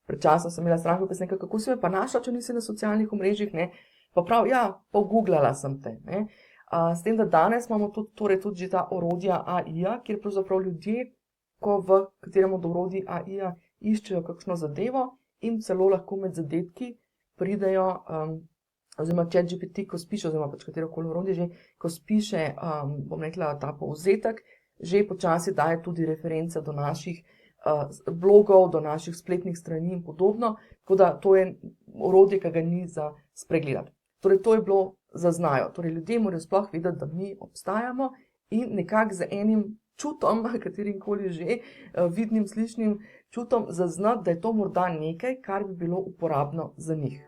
pred časom sem imela stranko, pa sem nekaj, kako si me pa našla, če nisi na socialnih omrežjih, ne? Pa prav, ja, pogooglala sem te, ne? S tem, da danes imamo tudi že ta orodja AI-ja, kjer pravzaprav ljudje, ko v katerem od orodij AI-ja iščejo kakšno zadevo in celo lahko med zadetki pridejo, oziroma ChatGPT, ko spiše, oziroma pač katerokoli orodje že, ko spiše, bom rekla, ta povzetek, že počasi daje tudi reference do naših blogov, do naših spletnih strani in podobno, tako da to je orodje, ki ga ni za spregledati. Torej, to je bilo zaznajo. Torej, ljudje morajo sploh vedeti, da mi obstajamo in nekako z enim čutom, katerimkoli že, vidnim, slišnim čutom, zaznati, da je to morda nekaj, kar bi bilo uporabno za njih.